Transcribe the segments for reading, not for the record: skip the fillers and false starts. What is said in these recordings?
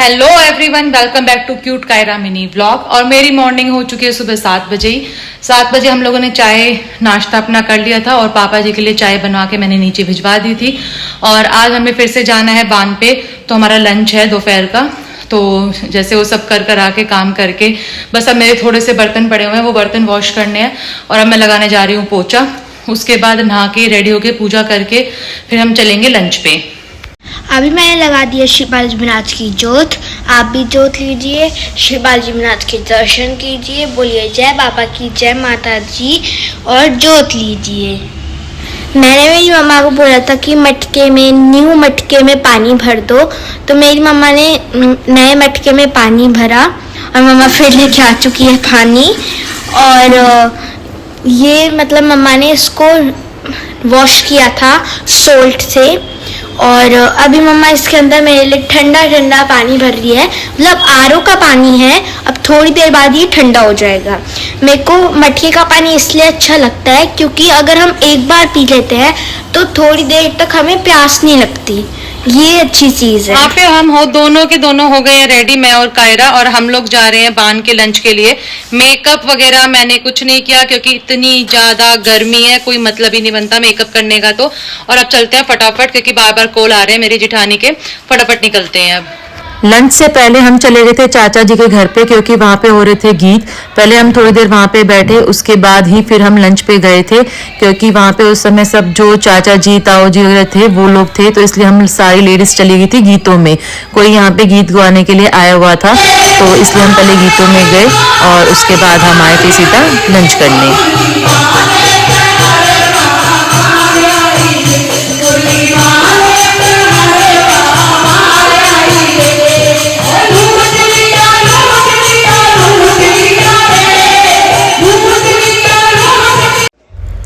Hello everyone, welcome back to cute Kyra mini vlog. और मेरी morning हो चुकी है सुबह 7 बजे ही। 7 बजे हम लोगों ने चाय नाश्ता अपना कर लिया था और पापा जी के लिए चाय बनवा के मैंने नीचे भिजवा दी थी। और आज हमें फिर से जाना है बांध पे, तो हमारा लंच है दोपहर का। तो जैसे वो सब कर आके काम करके बस अब मेरे थोड़े से बर्तन पड़े हुए हैं, वो बर्तन वॉश करने हैं और अब मैं लगाने जा रही हूँ पोछा। उसके बाद नहा के रेडी होके पूजा करके फिर हम चलेंगे लंच पे। अभी मैंने लगा दिया श्री बालाजी महाराज की जोत। आप भी जोत लीजिए, श्री बालाजी महाराज के दर्शन कीजिए, बोलिए जय बाबा की, जय माता जी और जोत लीजिए। मैंने मेरी मम्मा को बोला था कि मटके में, न्यू मटके में पानी भर दो, तो मेरी मम्मा ने नए मटके में पानी भरा और मम्मा फिर लेके आ चुकी है पानी। और ये मतलब मम्मा ने इसको वॉश किया था सोल्ट से और अभी मम्मा इसके अंदर मेरे लिए ठंडा ठंडा पानी भर रही है। मतलब आरओ का पानी है, अब थोड़ी देर बाद ये ठंडा हो जाएगा। मेरे को मटके का पानी इसलिए अच्छा लगता है क्योंकि अगर हम एक बार पी लेते हैं तो थोड़ी देर तक हमें प्यास नहीं लगती। ये अच्छी चीज है। यहाँ पे हम दोनों के दोनों हो गए हैं रेडी, मैं और कायरा, और हम लोग जा रहे हैं बान के लंच के लिए। मेकअप वगैरह मैंने कुछ नहीं किया क्योंकि इतनी ज्यादा गर्मी है, कोई मतलब ही नहीं बनता मेकअप करने का। तो और अब चलते हैं फटाफट क्योंकि बार बार कॉल आ रहे हैं मेरी जिठानी के। फटाफट निकलते हैं। अब लंच से पहले हम चले गए थे चाचा जी के घर पे क्योंकि वहाँ पे हो रहे थे गीत। पहले हम थोड़ी देर वहाँ पे बैठे, उसके बाद ही फिर हम लंच पे गए थे क्योंकि वहाँ पे उस समय सब जो चाचा जी ताऊ जी वगैरह थे वो लोग थे, तो इसलिए हम सारी लेडीज चली गई थी गीतों में। कोई यहाँ पे गीत गाने के लिए आया हुआ था, तो इसलिए हम पहले गीतों में गए और उसके बाद हम आए थे सीधा लंच करने।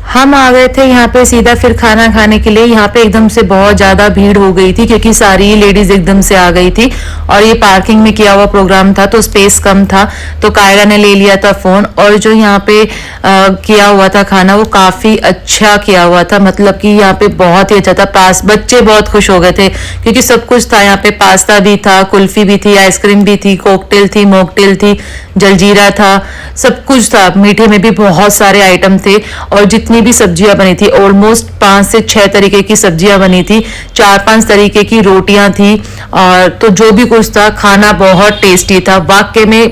हम आ गए थे यहाँ पे सीधा फिर खाना खाने के लिए। यहाँ पे एकदम से बहुत ज्यादा भीड़ हो गई थी क्योंकि सारी लेडीज एकदम से आ गई थी और ये पार्किंग में किया हुआ प्रोग्राम था तो स्पेस कम था, तो कायरा ने ले लिया था फोन। और जो यहाँ पे किया हुआ था खाना वो काफी अच्छा किया हुआ था, मतलब कि यहाँ पे बहुत ही अच्छा था। पास बच्चे बहुत खुश हो गए थे क्योंकि सब कुछ था यहाँ पे। पास्ता भी था, कुल्फी भी थी, आइसक्रीम भी थी, कॉकटेल थी, मॉकटेल थी, जलजीरा था, सब कुछ था। मीठे में भी बहुत सारे आइटम थे और जितनी भी सब्जियां बनी थी ऑलमोस्ट 5 से 6 तरीके की सब्जियां बनी थी, 4-5 तरीके की रोटियां थी। और तो जो भी कुछ था खाना बहुत टेस्टी था, वाकई में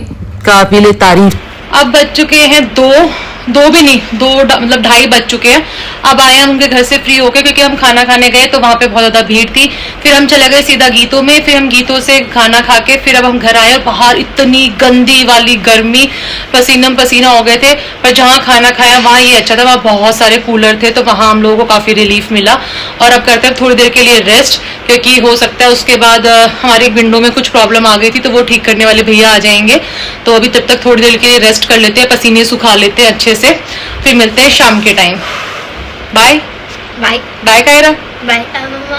काबिल तारीफ। अब बज चुके हैं दो भी नहीं, मतलब 2:30 बज चुके हैं। अब आए हम उनके घर से फ्री होके क्योंकि हम खाना खाने गए तो वहां पे बहुत ज्यादा भीड़ थी। फिर हम चले गए सीधा गीतों में, फिर हम गीतों से खाना खा के फिर अब हम घर आए और बाहर इतनी गंदी वाली गर्मी, पसीना पसीना हो गए थे। पर जहाँ खाना खाया वहाँ ये अच्छा था, वहाँ बहुत सारे कूलर थे तो वहाँ हम लोगों को काफी रिलीफ मिला। और अब करते हैं थोड़ी देर के लिए रेस्ट क्योंकि हो सकता है उसके बाद हमारी विंडो में कुछ प्रॉब्लम आ गई थी तो वो ठीक करने वाले भैया आ जाएंगे। तो अभी तब तक थोड़ी देर के लिए रेस्ट कर लेते हैं, पसीने सुखा लेते हैं अच्छे से, फिर मिलते हैं शाम के time. Bye bye bye Kyra, bye mama.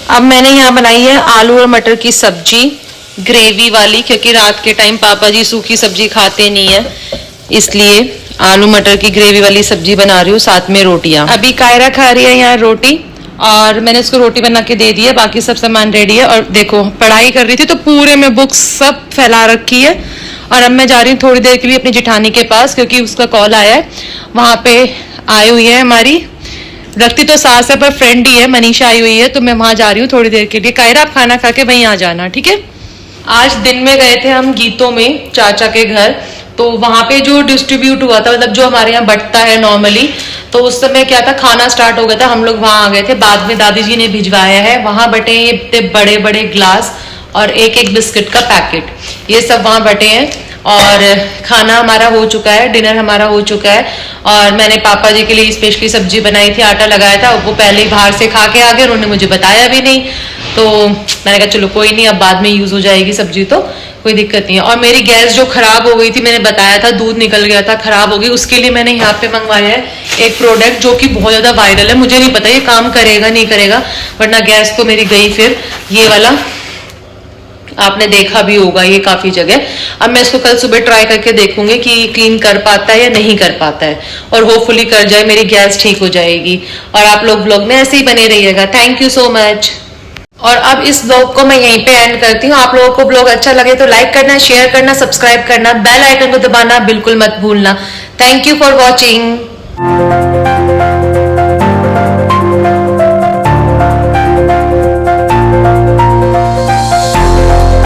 अब मैंने यहाँ बनाई है आलू और मटर की सब्जी, ग्रेवी वाली, क्योंकि रात के टाइम पापा जी सूखी सब्जी खाते नहीं है, इसलिए आलू मटर की ग्रेवी वाली सब्जी बना रही हूँ, साथ में रोटियां। अभी कायरा खा रही है यहाँ रोटी और मैंने इसको रोटी बना के दे दी है, बाकी सब सामान रेडी है। और देखो पढ़ाई कर रही थी तो पूरे में बुक्स सब फैला रखी है। और अब मैं जा रही हूँ थोड़ी देर के लिए अपनी जिठानी के पास क्योंकि उसका कॉल आया है। वहां पे आई हुई है हमारी, रखती तो सास है पर फ्रेंड ही है, मनीषा आई हुई है, तो मैं वहां जा रही हूँ थोड़ी देर के लिए। कायरा आप खाना खा के वहीं आ जाना, ठीक है। आज दिन में गए थे हम गीतों में चाचा के घर, तो वहां पे जो डिस्ट्रीब्यूट हुआ था, मतलब जो हमारे यहाँ बंटता है नॉर्मली, तो उस समय क्या था, खाना स्टार्ट हो गया था, हम लोग वहां आ गए थे। बाद में दादी जी ने भिजवाया है। वहां बटे ये इतने बड़े बड़े ग्लास और एक बिस्किट का पैकेट, ये सब वहां बटे हैं। और खाना हमारा हो चुका है, डिनर हमारा हो चुका है। और मैंने पापा जी के लिए स्पेशली सब्जी बनाई थी, आटा लगाया था, वो पहले ही बाहर से खा के आ गए, उन्होंने मुझे बताया भी नहीं। तो मैंने कहा चलो कोई नहीं, अब बाद में यूज हो जाएगी सब्जी तो कोई दिक्कत नहीं है। और मेरी गैस जो खराब हो गई थी, मैंने बताया था दूध निकल गया था, खराब हो गई, उसके लिए मैंने यहाँ पे मंगवाया है एक प्रोडक्ट जो कि बहुत ज्यादा वायरल है। मुझे नहीं पता ये काम करेगा नहीं करेगा, वरना गैस तो मेरी गई। फिर ये वाला आपने देखा भी होगा ये काफी जगह। अब मैं इसको कल सुबह ट्राई करके देखूंगी कि क्लीन कर पाता है या नहीं कर पाता है, और होपफुली कर जाए, मेरी गैस ठीक हो जाएगी। और आप लोग व्लॉग में ऐसे ही बने रहिएगा। Thank you so much. और अब इस व्लॉग को मैं यहीं पे एंड करती हूँ। आप लोगों को व्लॉग अच्छा लगे तो लाइक करना, शेयर करना, सब्सक्राइब करना, बेल आइकन को दबाना बिल्कुल मत भूलना। Thank you for watching.